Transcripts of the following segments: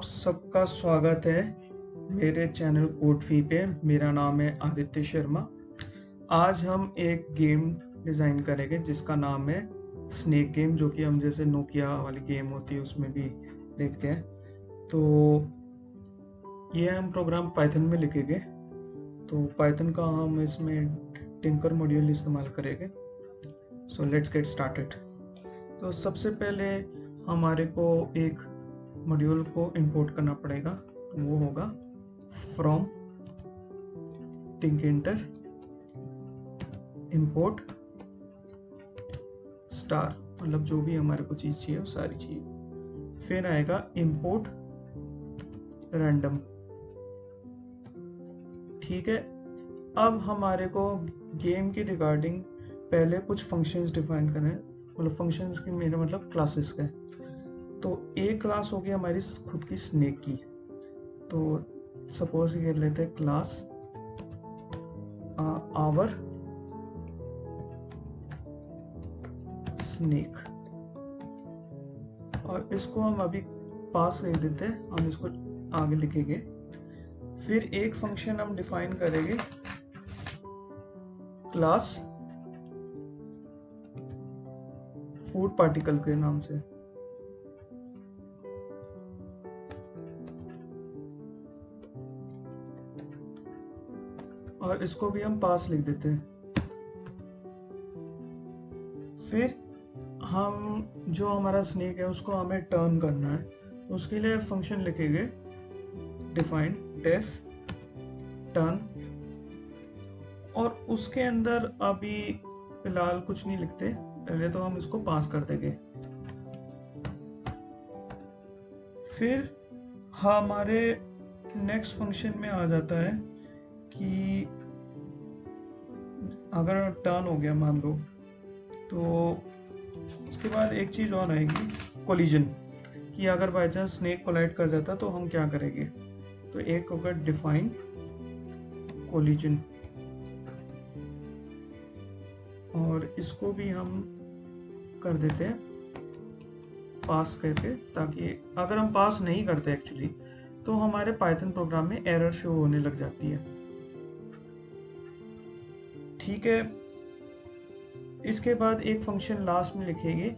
आप सबका स्वागत है मेरे चैनल कोडफी पे। मेरा नाम है आदित्य शर्मा। आज हम एक गेम डिज़ाइन करेंगे जिसका नाम है स्नेक गेम, जो कि हम जैसे नोकिया वाली गेम होती है उसमें भी देखते हैं। तो ये हम प्रोग्राम पाइथन में लिखेंगे। तो पाइथन का हम इसमें टिंकर मॉड्यूल इस्तेमाल करेंगे। So let's get started. तो सबसे पहले हमारे को एक मॉड्यूल को इंपोर्ट करना पड़ेगा। तो वो होगा फ्रॉम टिंकर इंपोर्ट स्टार, मतलब जो भी हमारे को चीज़ चाहिए वो सारी चाहिए। फिर आएगा इंपोर्ट रैंडम। ठीक है, अब हमारे को गेम की रिगार्डिंग पहले कुछ फंक्शंस डिफाइन करने हैं। मतलब फंक्शंस की मेरा मतलब क्लासेस का। तो एक क्लास होगी हमारी खुद की स्नेक की। तो सपोज कर लेते हैं क्लास आवर स्नेक, और इसको हम अभी पास लिख देते हैं, हम इसको आगे लिखेंगे। फिर एक फंक्शन हम डिफाइन करेंगे क्लास फूड पार्टिकल के नाम से। और इसको भी हम पास लिख देते हैं। फिर हम जो हमारा स्नेक है उसको हमें टर्न करना है, तो उसके लिए फंक्शन लिखेंगे डिफाइन डेफ टर्न। और उसके अंदर अभी फिलहाल कुछ नहीं लिखते, पहले तो हम इसको पास कर देंगे। फिर हमारे नेक्स्ट फंक्शन में आ जाता है कि अगर टर्न हो गया मान लो, तो उसके बाद एक चीज़ और आएगी कोलिजन, कि अगर बाई चांस स्नेक कोलाइड कर जाता तो हम क्या करेंगे। तो एक होगा डिफाइन कोलिजन, और इसको भी हम कर देते हैं पास करके, ताकि अगर हम पास नहीं करते एक्चुअली तो हमारे पाइथन प्रोग्राम में एरर शो होने लग जाती है। ठीक है, इसके बाद एक फंक्शन लास्ट में लिखेंगे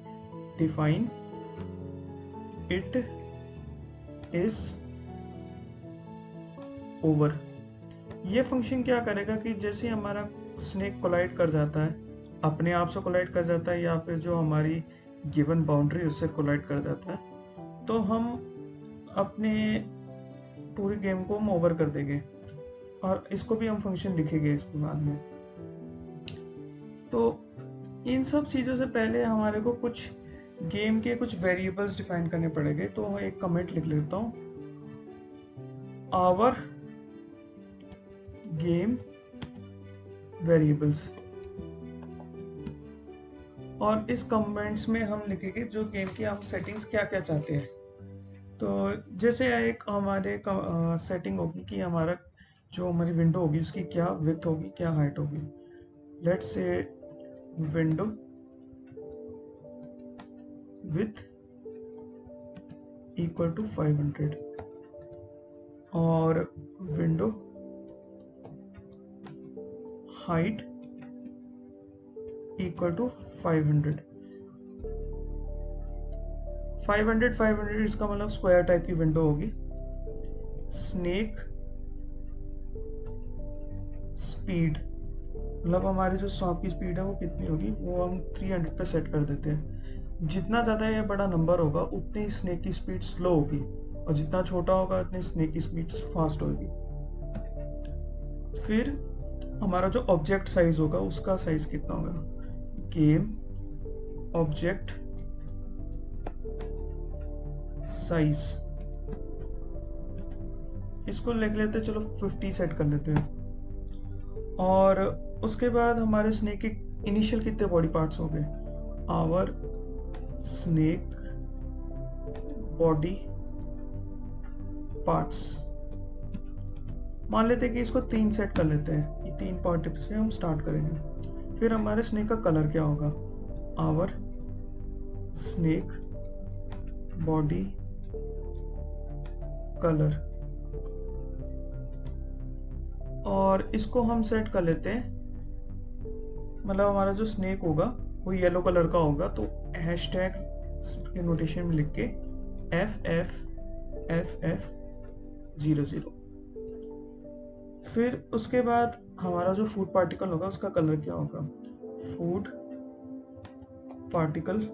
डिफाइन इट इज ओवर। ये फंक्शन क्या करेगा कि जैसे हमारा स्नेक कोलाइड कर जाता है, अपने आप से कोलाइड कर जाता है या फिर जो हमारी गिवन बाउंड्री उससे कोलाइड कर जाता है, तो हम अपने पूरी गेम को हम ओवर कर देंगे। और इसको भी हम फंक्शन लिखेंगे इसके बाद में। तो इन सब चीज़ों से पहले हमारे को कुछ गेम के कुछ वेरिएबल्स डिफाइन करने पड़ेंगे। तो एक कमेंट लिख लेता हूँ, आवर गेम वेरिएबल्स। और इस कमेंट्स में हम लिखेंगे जो गेम की हम सेटिंग्स क्या क्या चाहते हैं। तो जैसे एक हमारे सेटिंग होगी कि हमारा जो हमारी विंडो होगी उसकी क्या विड्थ होगी, क्या हाइट होगी। Let's say window with equal to 500 और विंडो हाइट इक्वल टू 500। 500 इसका मतलब स्क्वायर टाइप की विंडो होगी। स्नेक स्पीड, मतलब हमारी जो सांप की स्पीड है वो कितनी होगी, वो हम 300 पे सेट कर देते हैं। जितना ज़्यादा ये बड़ा नंबर होगा उतनी स्नेक की स्पीड स्लो होगी, और जितना छोटा होगा उतनी स्नेक की स्पीड फास्ट होगी। फिर हमारा जो ऑब्जेक्ट साइज होगा उसका साइज कितना होगा, गेम ऑब्जेक्ट साइज, इसको लिख लेते हैं, चलो 50 सेट कर लेते हैं। और उसके बाद हमारे स्नेक के इनिशियल कितने बॉडी पार्ट्स हो गए, आवर स्नेक बॉडी पार्ट्स। मान लेते हैं कि इसको 3 सेट कर लेते हैं, ये 3 पार्ट से हम स्टार्ट करेंगे। फिर हमारे स्नेक का कलर क्या होगा, आवर स्नेक बॉडी कलर, और इसको हम सेट कर लेते हैं, मतलब हमारा जो स्नेक होगा वो येलो कलर का होगा, तो हैशटैग के नोटेशन में लिख के FF00। फिर उसके बाद हमारा जो फूड पार्टिकल होगा उसका कलर क्या होगा, फूड पार्टिकल,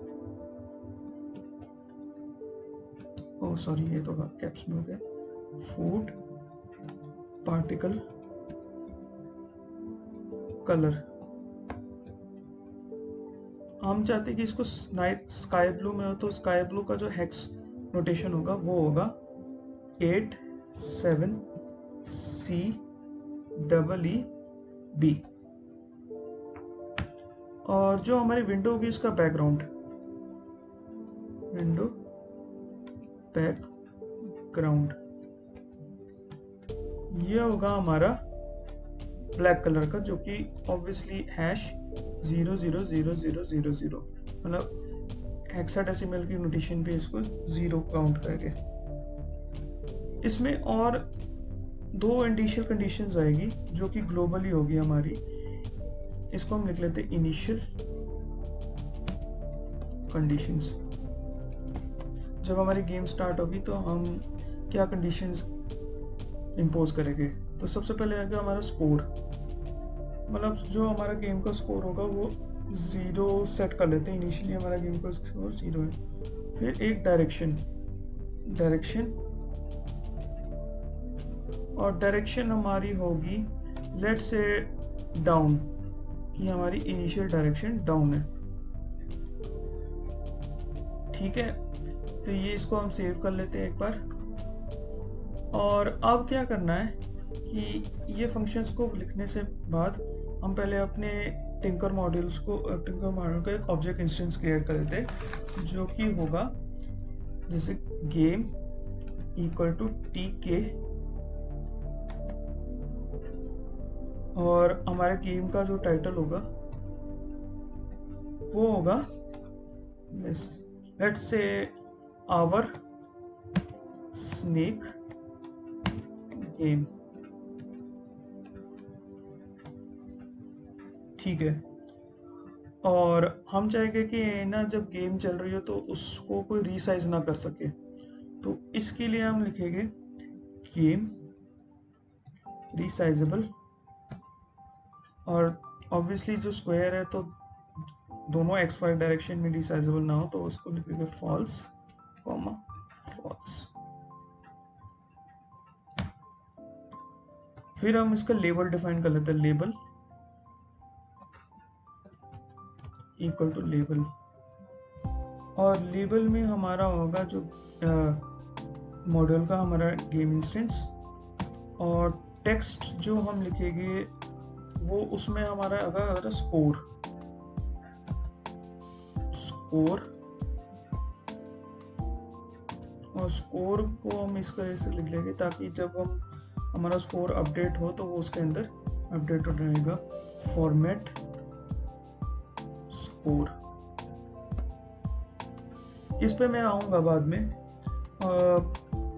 ओ सॉरी ये तो कैप्स में हो गया, फूड पार्टिकल कलर। हम चाहते हैं कि इसको स्काई ब्लू में हो, तो स्काई ब्लू का जो हेक्स नोटेशन होगा वो होगा 87CEEB। और जो हमारी विंडो होगी उसका बैकग्राउंड, विंडो बैकग्राउंड, ये होगा हमारा ब्लैक कलर का, जो कि ऑब्वियसली #000000, मतलब हेक्साडेसिमल की नोटेशन पे इसको 0 काउंट करके। इसमें और 2 इनिशियल कंडीशंस आएगी जो कि ग्लोबली होगी हमारी, इसको हम लिख लेते हैं इनिशियल कंडीशंस। जब हमारी गेम स्टार्ट होगी तो हम क्या कंडीशंस इम्पोज करेंगे, तो सबसे पहले आएगा हमारा स्कोर, मतलब जो हमारा गेम का स्कोर होगा वो 0 सेट कर लेते हैं, इनिशियली हमारा गेम का स्कोर 0 है। फिर एक डायरेक्शन, और डायरेक्शन हमारी होगी लेट्स से डाउन, कि हमारी इनिशियल डायरेक्शन डाउन है, ठीक है। तो ये इसको हम सेव कर लेते हैं एक बार। और अब क्या करना है कि ये फंक्शंस को लिखने से बाद हम पहले अपने टिंकर मॉड्यूल का एक ऑब्जेक्ट इंस्टेंस क्रिएट कर देते हैं, जो कि होगा जैसे गेम इक्वल टू TK, और हमारे गेम का जो टाइटल होगा वो होगा let's say our snake game, ठीक है। और हम चाहेंगे कि ना जब गेम चल रही हो तो उसको कोई रीसाइज ना कर सके, तो इसके लिए हम लिखेंगे गेम रीसाइजेबल, और ऑब्वियसली जो स्क्वायर है तो दोनों XY डायरेक्शन में रीसाइजेबल ना हो, तो उसको लिखेंगे फॉल्स, फॉल्स। फिर हम इसका लेबल डिफाइन कर लेते हैं, लेबल इक्वल टू लेबल, और लेबल में हमारा होगा जो मॉड्यूल का हमारा गेम इंस्टेंस, और टेक्स्ट जो हम लिखेंगे वो उसमें हमारा होगा स्कोर, और स्कोर को हम इस तरह से लिख लेंगे ताकि जब हम हमारा स्कोर अपडेट हो तो वो उसके अंदर अपडेट हो रहेगा, फॉर्मेट स्कोर। इस पे मैं आऊँगा बाद में।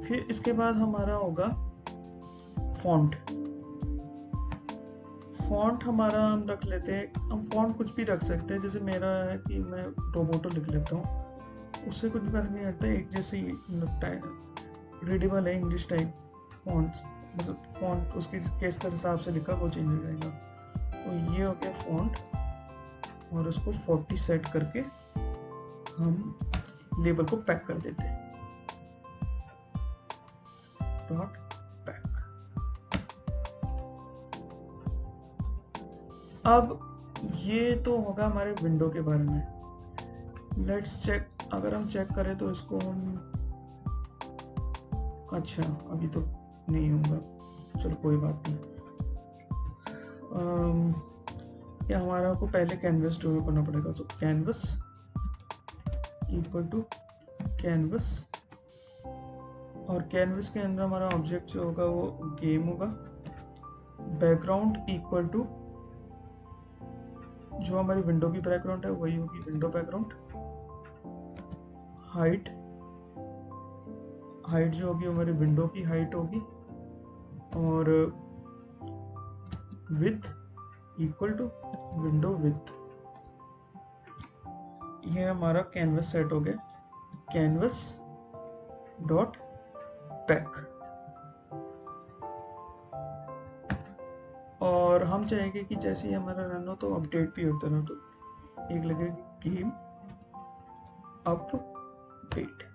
फिर इसके बाद हमारा होगा फॉन्ट हमारा हम रख लेते हैं, हम फॉन्ट कुछ भी रख सकते हैं, जैसे मेरा है कि मैं रोबोटो लिख लेता हूँ, उससे कुछ फर्क नहीं पड़ता, एक जैसे ही लगता है, रीडेबल है इंग्लिश टाइप फॉन्ट, मतलब फॉन्ट उसके किस हिसाब से लिखा वो चेंज हो जाएगा। तो ये हो गया फॉन्ट, और उसको 40 सेट करके हम लेबल को पैक कर देते हैं, डॉट पैक। अब ये तो होगा हमारे विंडो के बारे में। लेट्स चेक, अगर हम चेक करें तो इसको हम, अच्छा अभी तो नहीं होगा, चलो कोई बात नहीं। क्या हमारा को पहले कैनवस ड्रॉ करना पड़ेगा, तो कैनवस इक्वल टू कैनवस, और कैनवस के अंदर हमारा ऑब्जेक्ट जो होगा वो गेम होगा, बैकग्राउंड इक्वल टू जो हमारी विंडो की बैकग्राउंड है वही होगी विंडो बैकग्राउंड, हाइट हाइट जो होगी हमारी विंडो की हाइट होगी, और width equal to window width. ये हमारा कैनवस सेट हो गया, कैनवस डॉट पैक। और हम चाहेंगे कि जैसे ही हमारा रन हो तो अपडेट भी होता रहो, तो एक लगेगा गेम अपडेट।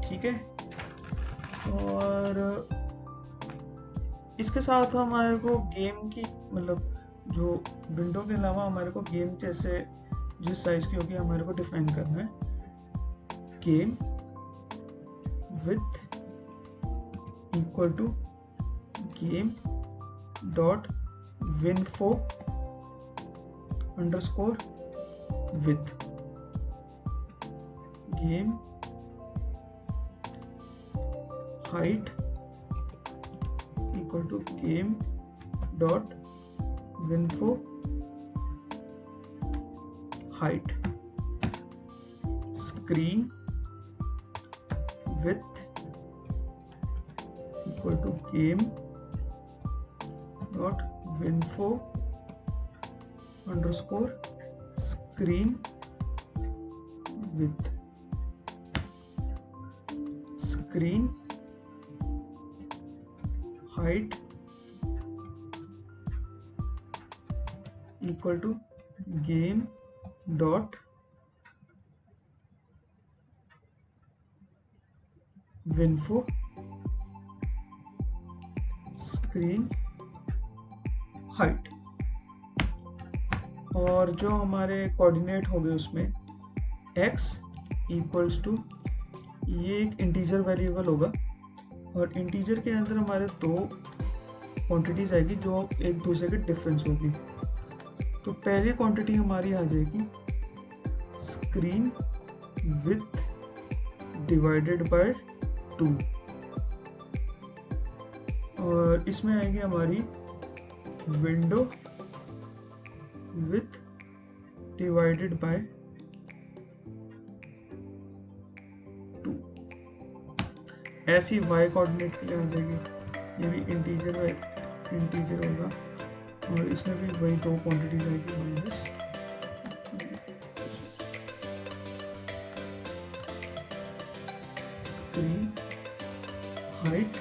ठीक है, और इसके साथ हमारे को गेम की मतलब जो विंडो के अलावा हमारे को गेम जैसे जिस साइज की होगी हमारे को डिफाइन करना है, game width equal to game dot winfo underscore width, game height equal to game dot winfo height, screen width equal to game dot winfo underscore screen width, screen height equal to game dot winfo screen height. और जो हमारे coordinate हो गए उसमें x equals to, ये एक integer variable होगा, और इंटीजर के अंदर हमारे दो क्वांटिटीज आएगी जो एक दूसरे के डिफरेंस होगी। तो पहली क्वांटिटी हमारी आ जाएगी स्क्रीन विथ डिवाइडेड बाय 2, और इसमें आएगी हमारी विंडो विथ डिवाइडेड बाय 2। ऐसी y कोऑर्डिनेट के लिए आ जाएगी, ये भी इंटीजर होगा, और इसमें भी वही दो क्वांटिटीज आएगी, minus screen height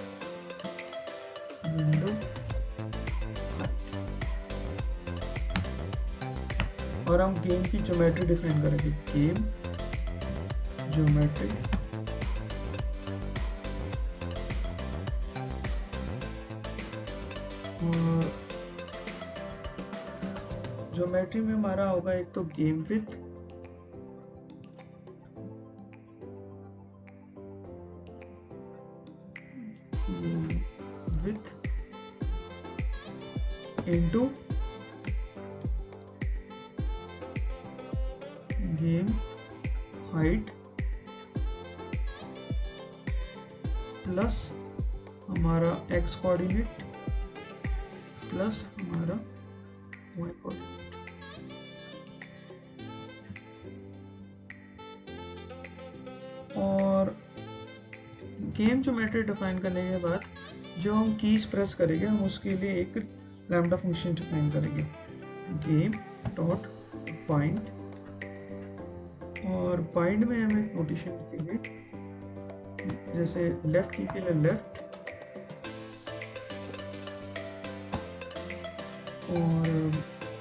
window height. और हम गेम की ज्योमेट्री डिफाइन करेंगे, गेम ज्योमेट्री और ज्योमेट्री में हमारा होगा एक तो game with into game height plus हमारा x कोऑर्डिनेट प्लस हमारा y कोऑर्डिनेट। और गेम ज्योमेट्री डिफाइन करने के बाद जो हम कीज प्रेस करेंगे हम उसके लिए एक लैम्डा फंक्शन डिफाइन करेंगे, गेम डॉट बाइंड, और बाइंड में हम एक नोटेशन लिखेंगे, जैसे लेफ्ट की के लिए लेफ्ट और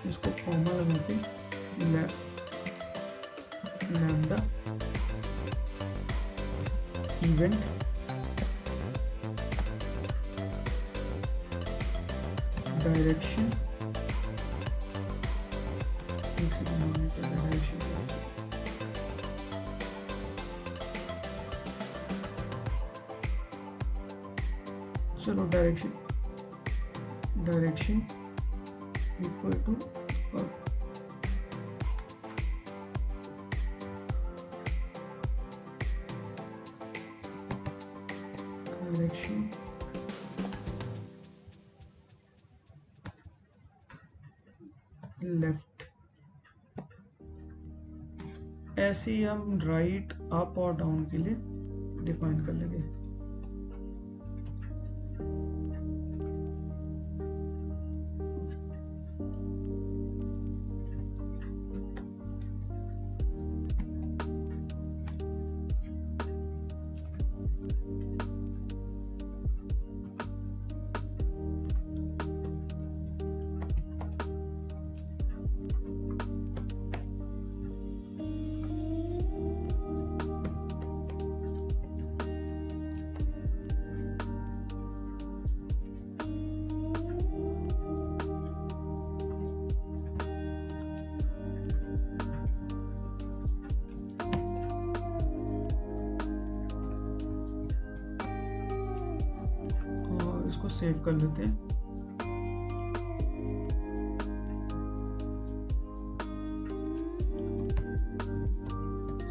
इसको कॉमा लगा के लैम्डा इवेंट डायरेक्शन, चलो direction equal to direction left. ऐसे ही हम राइट अप और डाउन के लिए डिफाइन कर लेंगे। इसको सेव कर लेते हैं।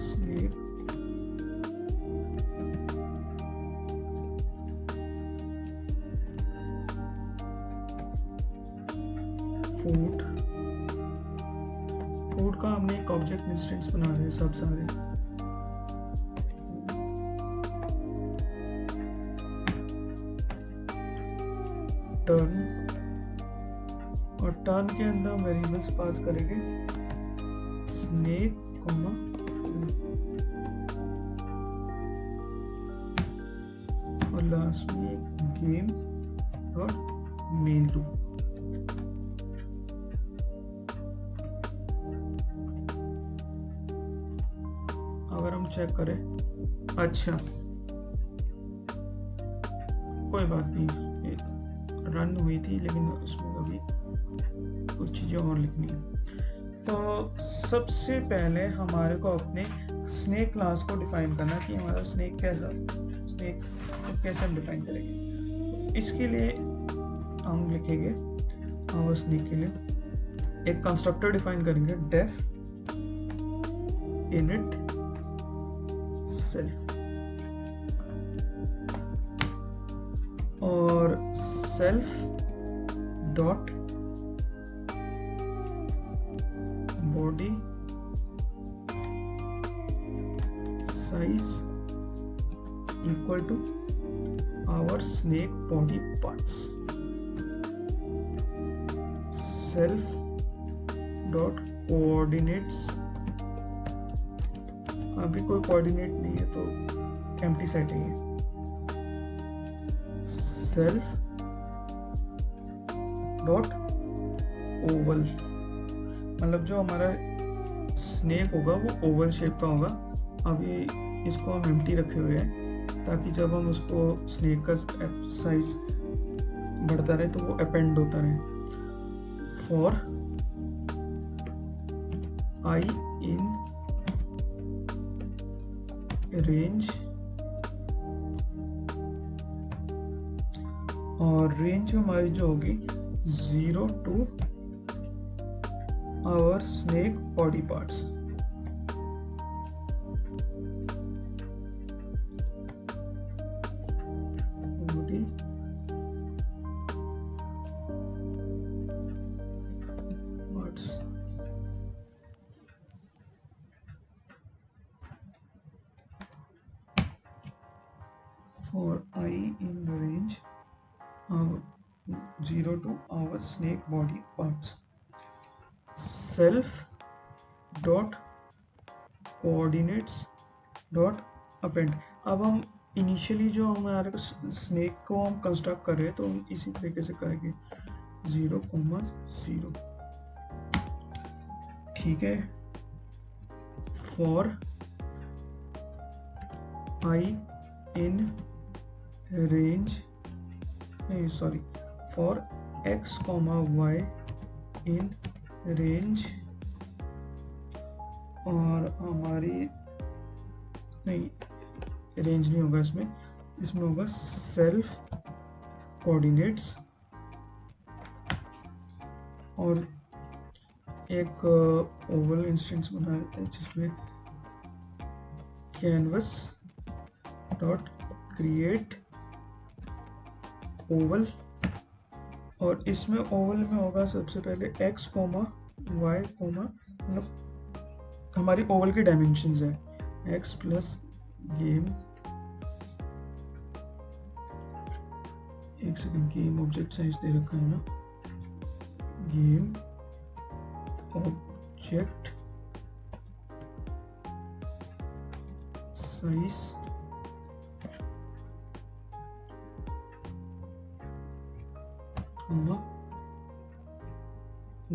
सेव फूड का हमने एक ऑब्जेक्ट इंस्टेंस बना रहे हैं सब सारे। टर्न, और टर्न के अंदर वेरिएबल्स पास करेंगे स्नेक कॉमा और लास्ट में गेम और मेन टू। अगर हम चेक करें, अच्छा कोई बात नहीं, रन हुई थी लेकिन उसमें अभी कुछ चीज़ें और लिखनी है। तो सबसे पहले हमारे को अपने स्नेक क्लास को डिफाइन करना कि हमारा स्नेक को कैसे हम डिफाइन करेंगे। तो इसके लिए हम लिखेंगे और स्नेक के लिए एक कंस्ट्रक्टर डिफाइन करेंगे, डेफ इनिट सेल्फ, और self dot body size equal to our snake body parts. Self dot coordinates, अभी कोई कोऑर्डिनेट नहीं है तो एम्प्टी सेट है ये। सेल्फ डॉट ओवल, मतलब जो हमारा स्नेक होगा वो ओवल शेप का होगा। अभी इसको हम एम्प्टी रखे हुए हैं ताकि जब हम उसको स्नेक का साइज बढ़ता रहे तो वो अपेंड होता रहे। फॉर आई इन रेंज, और रेंज हमारी जो होगी 0 to our snake body parts। body parts, for I in the range 0 to our snake body parts। self dot coordinates dot append। अब हम इनिशियली जो हमारे स्नेक को हम कंस्ट्रक्ट कर रहे हैं तो हम इसी तरीके से करेंगे 0,0, ठीक है। फॉर आई इन रेंज, नहीं sorry, for x, y in range, और हमारी नहीं रेंज नहीं होगा इसमें होगा सेल्फ कोऑर्डिनेट्स, और एक ओवल इंस्टेंस बना लेते हैं जिसमें कैनवस डॉट क्रिएट ओवल, और इसमें ओवल में होगा सबसे पहले x, y, मतलब हमारी ओवल की डायमेंशंस है x प्लस गेम एक सेकंड, गेम ऑब्जेक्ट साइज दे रखा है ना, game object size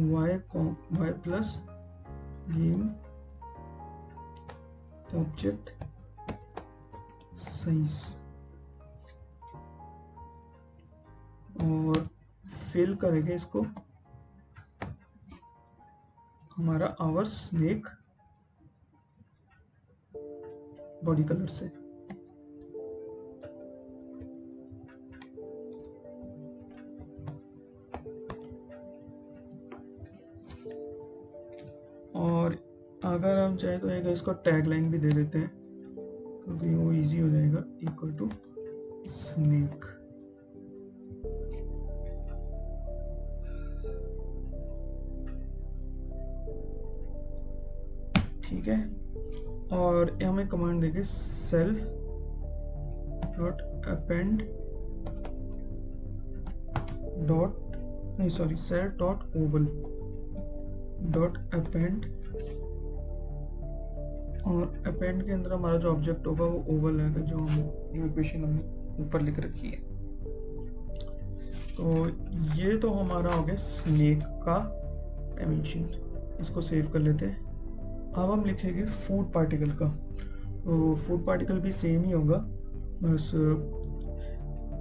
y plus game object size, और फिल करेंगे इसको हमारा आवर स्नेक बॉडी कलर से। और अगर हम चाहे तो एक इसको टैग लाइन भी दे देते हैं क्योंकि वो इजी हो जाएगा, इक्वल टू स्नेक। ठीक है, और हमें कमांड देंगे सेल्फ डॉट अपेंड डॉट नहीं sorry self dot Oval dot append, और अपेंड के अंदर हमारा जो ऑब्जेक्ट होगा वो ओवल है, जो इक्वेशन हमने ऊपर लिख रखी है। तो ये तो हमारा हो गया स्नेक का डायमेंशन। इसको सेव कर लेते हैं। अब हम लिखेंगे फूड पार्टिकल का। तो फूड पार्टिकल भी सेम ही होगा, बस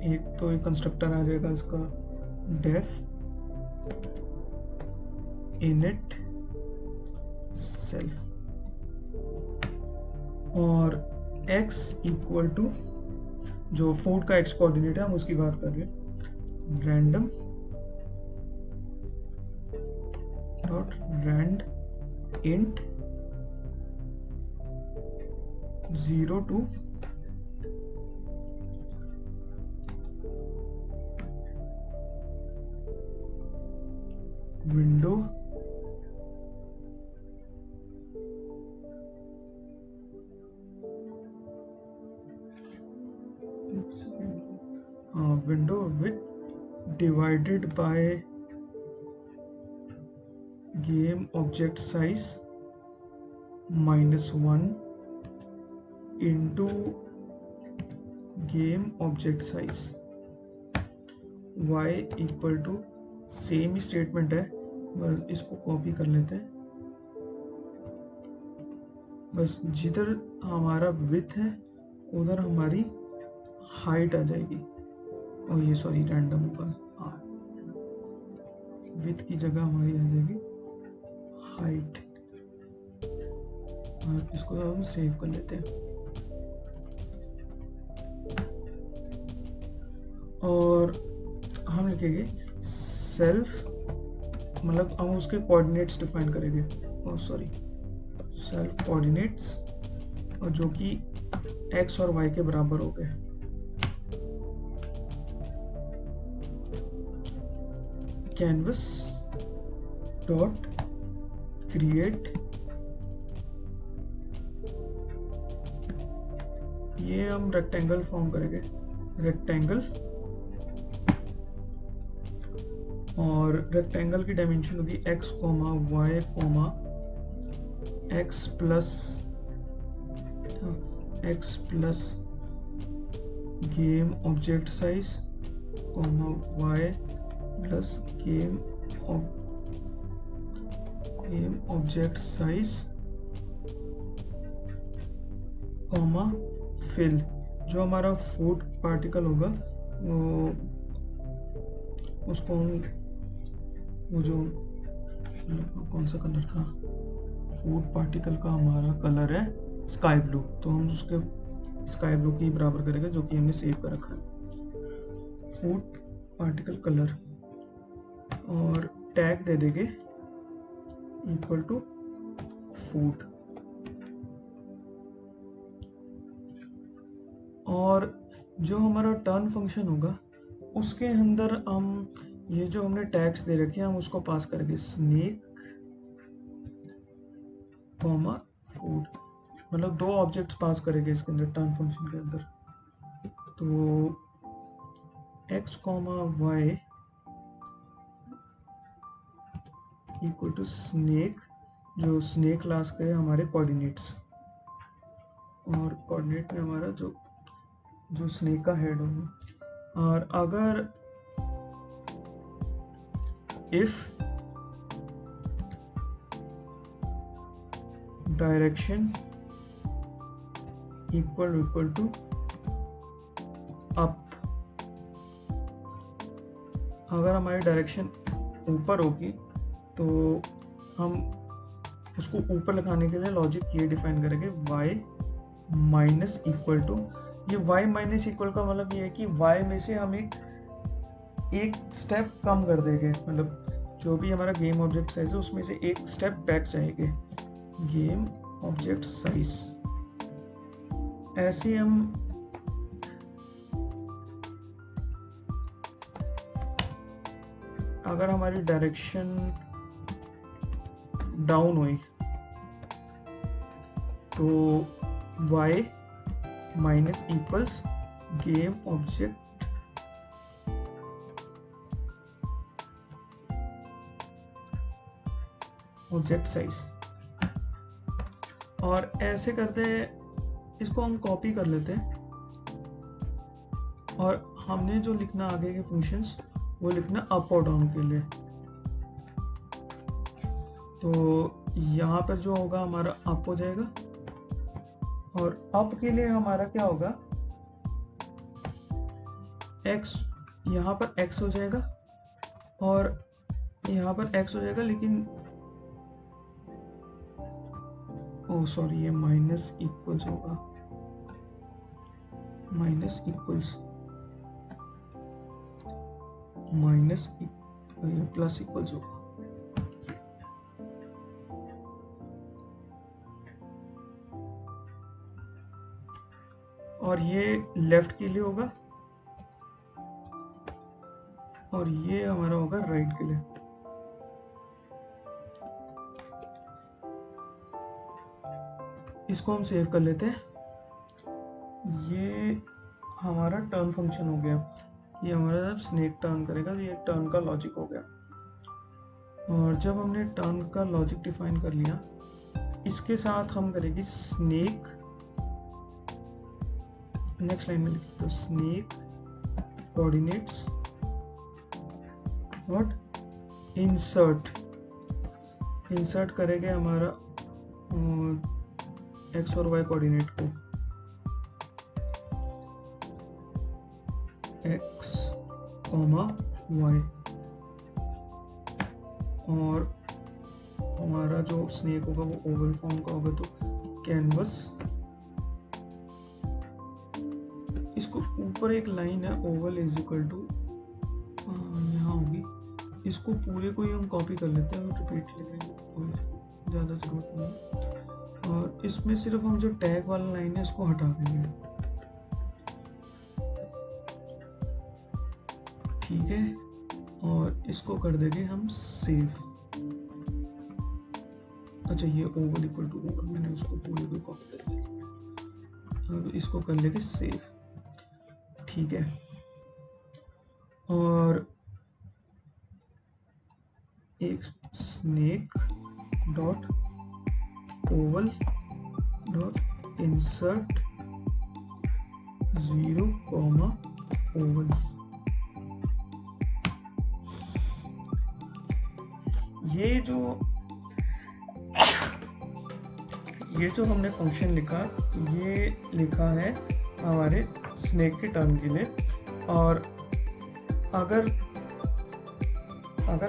एक तो एक कंस्ट्रक्टर आ जाएगा इसका डेफ इनिट सेल्फ, और x इक्वल टू जो फूड का x कोऑर्डिनेट है हम उसकी बात कर रहे हैं, random dot rand int 0 to window window with divided by game object size -1 into game object size, y equal to same ही स्टेटमेंट है, बस इसको कॉपी कर लेते हैं। बस जिधर हमारा विड्थ है उधर हमारी हाइट आ जाएगी, और ये सॉरी रैंडम होगा, विड्थ की जगह हमारी आ जाएगी हाइट। इसको हम सेव कर लेते हैं, और हम लिखेंगे सेल्फ, मतलब हम उसके कोऑर्डिनेट्स डिफाइन करेंगे, और सॉरी सेल्फ कोऑर्डिनेट्स, और जो कि x और y के बराबर हो गए। कैनवस डॉट क्रिएट, ये हम रेक्टेंगल फॉर्म करेंगे, रेक्टेंगल, और रेक्टेंगल की डायमेंशन होगी x, y, x plus game object size, y plus game object size, fill. जो हमारा फूड पार्टिकल होगा वो उसको हम वो जो कौन सा कलर था, फूड पार्टिकल का हमारा कलर है स्काई ब्लू, तो हम उसके स्काई ब्लू की बराबर करेंगे जो कि हमने सेव कर रखा है, फूड पार्टिकल कलर, और टैग दे देंगे इक्वल टू फूड। और जो हमारा टर्न फंक्शन होगा उसके अंदर हम ये जो हमने टैग्स दे रखे हैं हम उसको पास करेंगे, स्नेक फूड, मतलब दो ऑब्जेक्ट्स पास करेंगे इसके अंदर टर्न फंक्शन के अंदर। तो x comma Y equal to snake, जो स्नेक क्लास के हमारे कोऑर्डिनेट्स, और कोऑर्डिनेट में हमारा जो स्नेक का हेड होगा। और अगर if direction equal to up, अगर हमारी डायरेक्शन ऊपर होगी तो हम उसको ऊपर लिखाने के लिए लॉजिक ये डिफाइन करेंगे y माइनस इक्वल टू, ये y माइनस इक्वल का मतलब ये है कि y में से हम एक स्टेप कम कर देंगे, मतलब जो भी हमारा गेम ऑब्जेक्ट साइज है उसमें से एक स्टेप बैक जाएंगे, गेम ऑब्जेक्ट साइज। ऐसे हम अगर हमारी डायरेक्शन डाउन हुई तो y minus equals game object size. और ऐसे करते इसको हम कॉपी कर लेते हैं, और हमने जो लिखना आगे के फंक्शंस वो लिखना अप और डाउन के लिए। तो यहाँ पर जो होगा हमारा अप हो जाएगा, और अप के लिए हमारा क्या होगा, x, यहाँ पर x हो जाएगा और यहाँ पर x हो जाएगा, लेकिन ओ सॉरी ये माइनस इक्वल्स होगा, माइनस इक्वल्स प्लस इक्वल्स होगा। और ये लेफ्ट के लिए होगा और ये हमारा होगा राइट के लिए। इसको हम सेव कर लेते हैं। ये हमारा टर्न फंक्शन हो गया, ये हमारा जब स्नेक टर्न करेगा तो ये टर्न का लॉजिक हो गया। और जब हमने टर्न का लॉजिक डिफाइन कर लिया, इसके साथ हम करेंगे स्नेक, नेक्स्ट लाइन में लिखते हैं स्नेक कोऑर्डिनेट्स व्हाट इंसर्ट करेंगे हमारा x और y कोऑर्डिनेट को, x, y, और हमारा जो स्नेक होगा वो ओवल फॉर्म का होगा, तो कैनवस, इसको ऊपर एक लाइन है ओवल इज इक्वल टू यहाँ होगी, इसको पूरे को ही हम कॉपी कर लेते हैं, रिपीट लिखेंगे, कोई ज़्यादा जरूरत नहीं। और इसमें सिर्फ हम जो टैग वाला लाइन है इसको हटा देंगे, ठीक है। और इसको कर देंगे हम सेव। अच्छा ये ओवल इक्वल टू ओवल, मैंने उसको पूरे को कॉपी कर दिया, अब इसको कर लेंगे सेव, ठीक है। और एक snake dot Oval dot insert 0, Oval, ये जो हमने फंक्शन लिखा, ये लिखा है हमारे स्नेक के टर्न के लिए। और अगर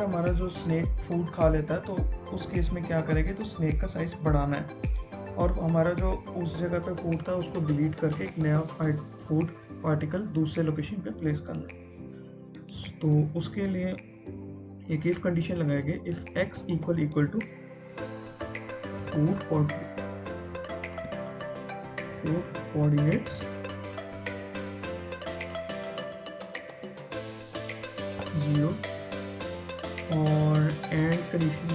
हमारा जो स्नेक फूड खा लेता है तो उस केस में क्या करेंगे, तो स्नेक का साइज बढ़ाना है और हमारा जो उस जगह पे फूड था उसको डिलीट करके एक नया फूड पार्टिकल दूसरे लोकेशन पे प्लेस करना है। तो उसके लिए एक इफ कंडीशन लगाएंगे, if x equal to food coordinates 0 और and condition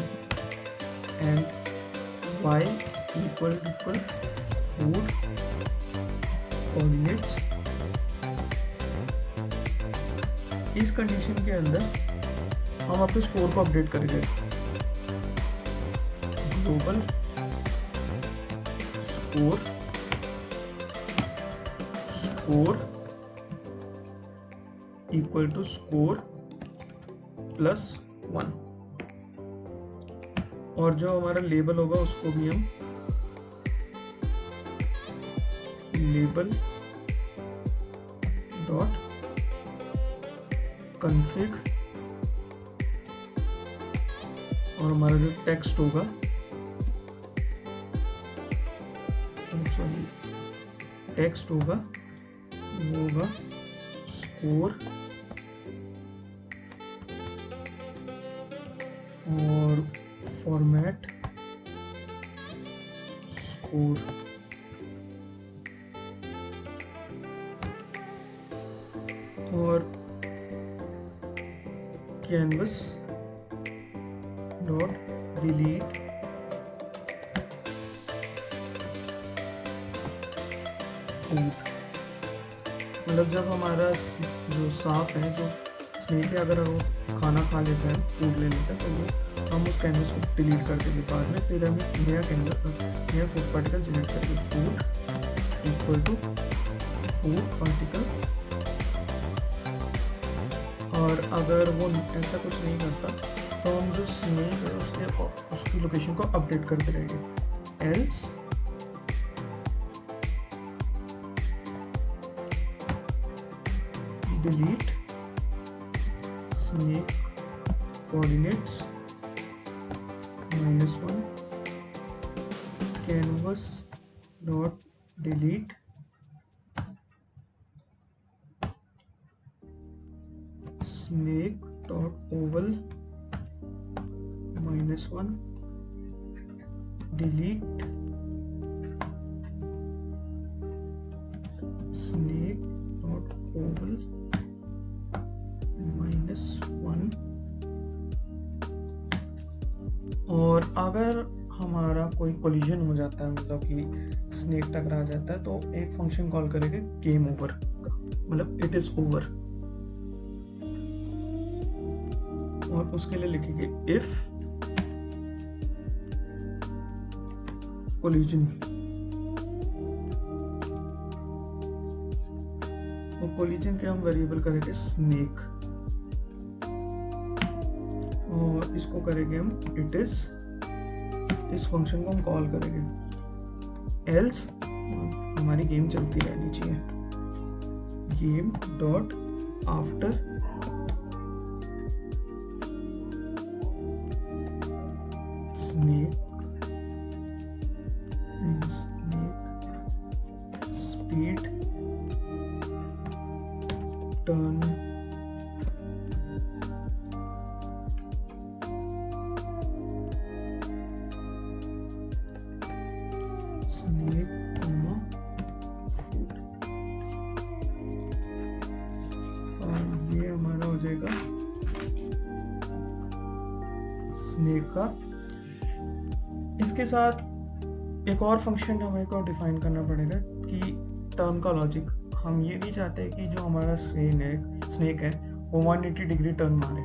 and y equal food coordinates condition के अंदर हम अपने स्कोर को अपडेट करेंगे। Global score equal to score plus 1, और जो हमारा लेबल होगा उसको भी हम लेबल डॉट कॉन्फ़िग, और हमारा जो टेक्स्ट होगा, वो होगा स्कोर और फॉर्मेट स्कोर। और कैनवस डॉट डिलीट फूड। मतलब जब हमारा जो सांप है, जो स्नेक है, अगर वो खाना खा लेता है, फूड ले लेता है, तो वो हम उस कैनवस को डिलीट कर देंगे बाद में। फिर हम नया फूड पार्टिकल जनरेट करेंगे। Food equal to food particle, और अगर वो ऐसा कुछ नहीं करता तो हम जो स्नेक है उसकी लोकेशन को अपडेट करते रहेंगे। Else delete snake coordinates -1 canvas dot delete snake dot Oval -1 delete snake dot Oval -1। और अगर हमारा कोई कोलिजन हो जाता है, मतलब कि स्नेक टकरा जाता है, तो एक फंक्शन कॉल करेंगे गेम ओवर का, मतलब इट इज ओवर। और उसके लिए लिखेंगे इफ कोलिजन, और कोलिजन के हम वेरिएबल करेंगे स्नेक, और इसको करेंगे हम इट इज, इस फंक्शन को हम कॉल करेंगे। एल्स हमारी गेम चलती रहनी चाहिए। Game dot after snake speed turn snake food, और ये हमारा हो जाएगा स्नेक का। इसके साथ एक और फंक्शन हमें को डिफाइन करना पड़ेगा कि टर्न का लॉजिक। हम ये नहीं चाहते कि जो हमारा स्नेक है वो 180 डिग्री टर्न मारे,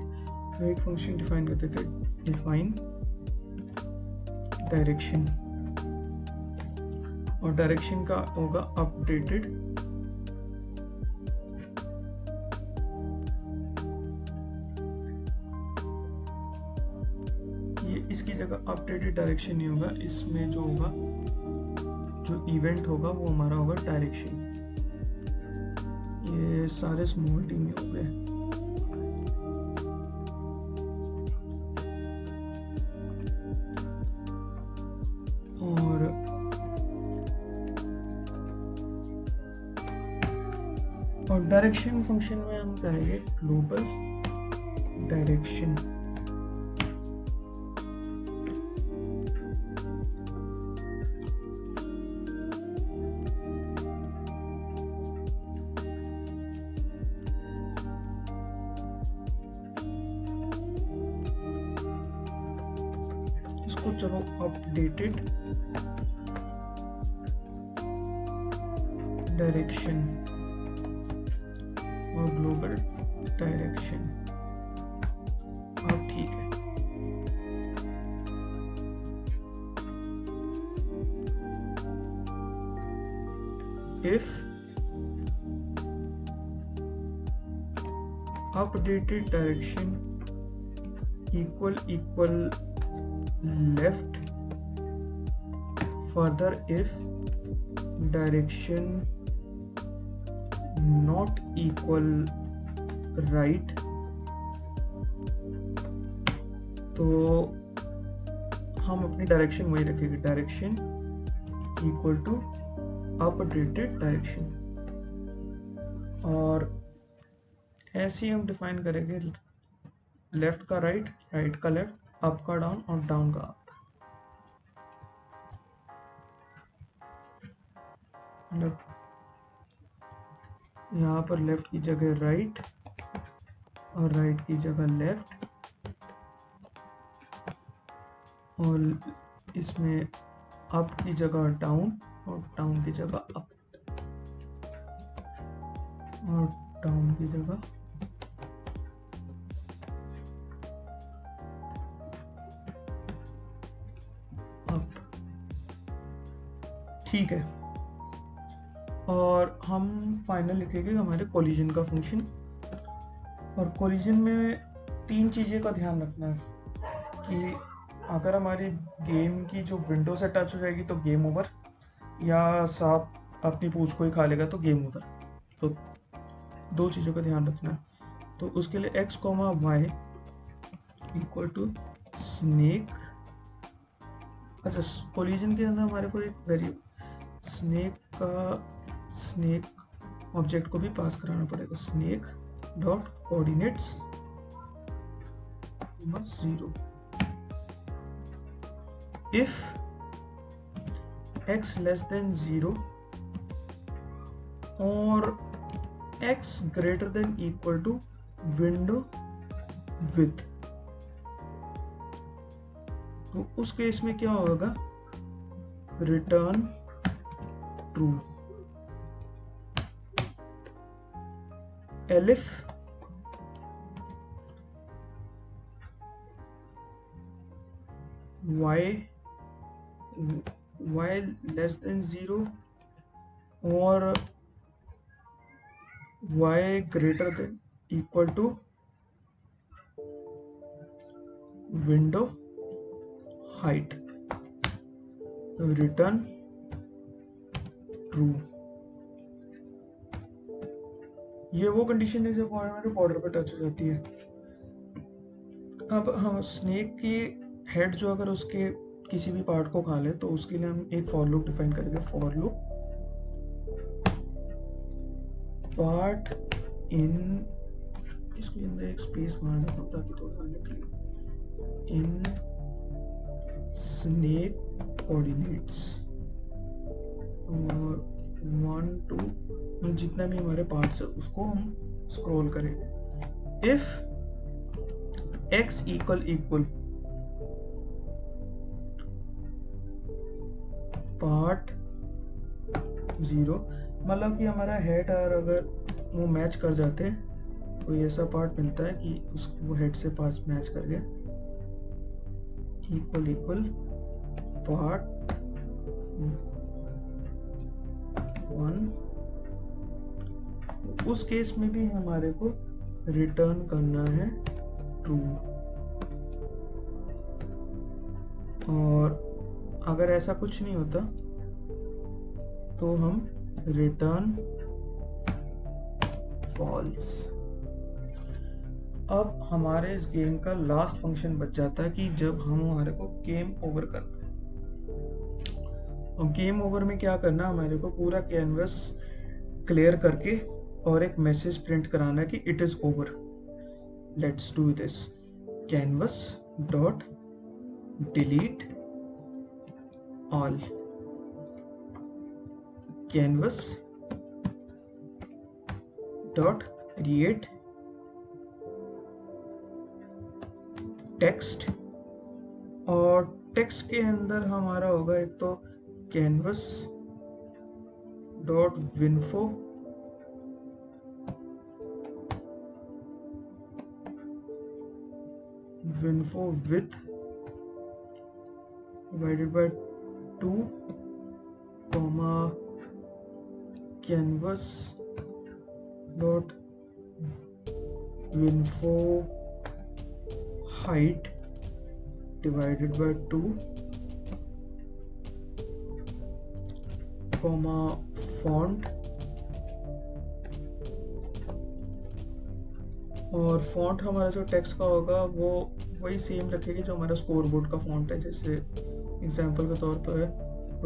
तो एक फंक्शन डिफाइन करते थे, डिफाइन डायरेक्शन, और डायरेक्शन का होगा अपडेटेड ये, इसकी जगह अपडेटेड डायरेक्शन नहीं होगा, इसमें जो होगा, जो इवेंट होगा वो हमारा होगा डायरेक्शन। ये सारे स्मॉल टी में हो गए। और डायरेक्शन फंक्शन में हम करेंगे ग्लोबल डायरेक्शन, इसको चलो अपडेटेड डायरेक्शन, और ग्लोबल डायरेक्शन। अब ठीक है। If updated direction equal left, further if direction not equal right, तो हम अपनी डायरेक्शन वही रखेंगे, direction equal to updated direction. और ऐसे ही हम डिफाइन करेंगे लेफ्ट का राइट, राइट का लेफ्ट, अप का डाउन और डाउन का अप। मतलब यहाँ पर लेफ्ट की जगह राइट और राइट की जगह लेफ्ट, और इसमें अप की जगह डाउन और डाउन की जगह अप और डाउन की जगह अप। ठीक है। और हम फाइनल लिखेंगे हमारे कोलिजन का फंक्शन। और कोलिजन में 3 चीज़ें का ध्यान रखना है कि अगर हमारी गेम की जो विंडो से टच हो जाएगी तो गेम ओवर, या सांप अपनी पूंछ को ही खा लेगा तो गेम ओवर। तो 2 चीज़ों का ध्यान रखना है। तो उसके लिए x, y equal to snake. अच्छा, कोलिजन के अंदर हमारे को एक वेरिएबल स्नेक ऑब्जेक्ट को भी पास कराना पड़ेगा। Snake dot coordinates 0 if x less than 0 or x greater than equal to window width। तो उस केस में क्या होगा, return true. elif y less than 0 or y greater than equal to window height, return true। ये वो condition है जब हमारे बॉर्डर पे टच हो जाती है। अब हम स्नेक की हेड जो अगर उसके किसी भी पार्ट को खा ले तो उसके लिए हम एक फॉर लूप डिफाइन करेंगे। फॉर लूप पार्ट इन, इसके अंदर एक स्पेस मारना पड़ता कि थोड़ा निकले, इन स्नेक कोऑर्डिनेट्स और 1 2 जितना भी हमारे पार्ट्स है उसको हम स्क्रॉल करेंगे। इफ x इक्वल पार्ट 0, मतलब कि हमारा हेड और अगर वो मैच कर जाते हैं कोई ऐसा पार्ट मिलता है कि उसको वो हेड से पास मैच कर गया, इक्वल पार्ट 1, उस केस में भी हमारे को रिटर्न करना है ट्रू। और अगर ऐसा कुछ नहीं होता तो हम रिटर्न फॉल्स। अब हमारे इस गेम का लास्ट फंक्शन बच जाता है कि जब हम हमारे को गेम ओवर करना है। और गेम ओवर में क्या करना, हमारे को पूरा कैनवस क्लियर करके और एक मैसेज प्रिंट कराना है कि it is over. Let's do this. Canvas dot delete all, canvas dot create text, और टेक्स्ट के अंदर हमारा होगा एक तो canvas dot winfo winfo width divided by 2 comma canvas dot winfo height divided by 2 comma font, और font हमारा जो टेक्स्ट का होगा वो वही सेम रखेगी जो हमारा स्कोर बोर्ड का फॉन्ट है, जैसे एग्जांपल के तौर पर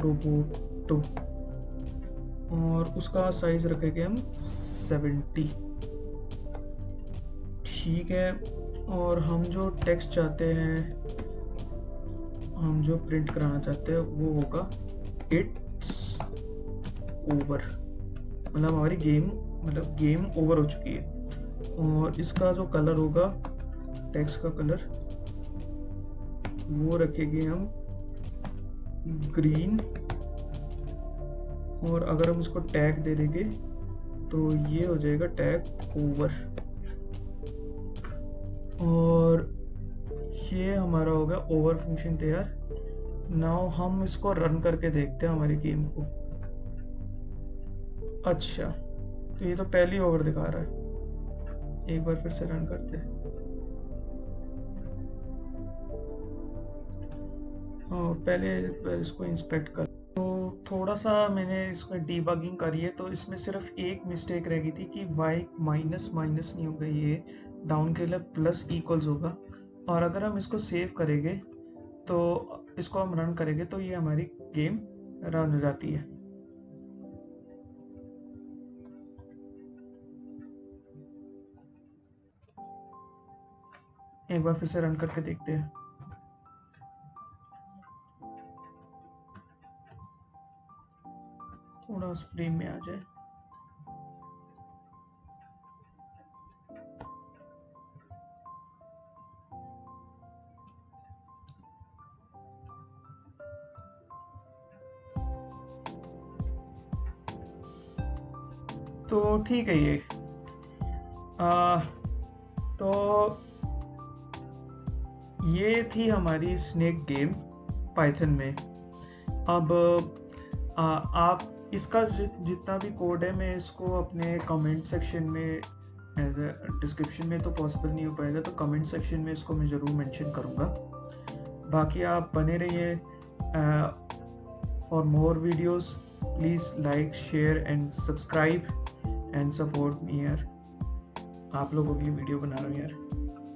रोबोटो, और उसका साइज रखेंगे हम 70। ठीक है, और हम जो टेक्स्ट चाहते हैं, हम जो प्रिंट कराना चाहते हैं वो होगा इट्स ओवर, मतलब हमारी गेम ओवर हो चुकी है। और इसका जो कलर होगा, टेक्स्ट का कलर, वो रखेंगे हम ग्रीन, और अगर हम इसको टैग दे देंगे तो ये हो जाएगा टैग ओवर, और ये हमारा होगा ओवर फंक्शन तैयार। नाउ हम इसको रन करके देखते हैं हमारी गेम को। अच्छा, तो ये तो पहली ओवर दिखा रहा है, एक बार फिर से रन करते हैं। पहले इसको इंस्पेक्ट कर, तो थोड़ा सा मैंने इसमें डीबगिंग करी है, तो इसमें सिर्फ एक मिस्टेक रह गई थी कि y माइनस माइनस नहीं होगा, ये डाउन के लिए प्लस इक्वल्स होगा। और अगर हम इसको सेव करेंगे तो इसको हम रन करेंगे तो ये हमारी गेम रन हो जाती है। एक बार फिर से रन करके देखते हैं। थोड़ा उस फ्रेम में आ जाए। तो ठीक है, ये तो ये थी हमारी स्नेक गेम पाइथन में। अब आप इसका जितना भी कोड है, मैं इसको अपने कमेंट सेक्शन में एज ए डिस्क्रिप्शन में तो पॉसिबल नहीं हो पाएगा, तो कमेंट सेक्शन में इसको मैं ज़रूर मेंशन करूँगा। बाकी आप बने रहिए for more videos. Please like, share and subscribe and support me यार। आप लोगों के लिए वीडियो बना रहा हूँ यार।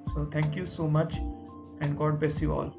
So thank you so much and God bless you all.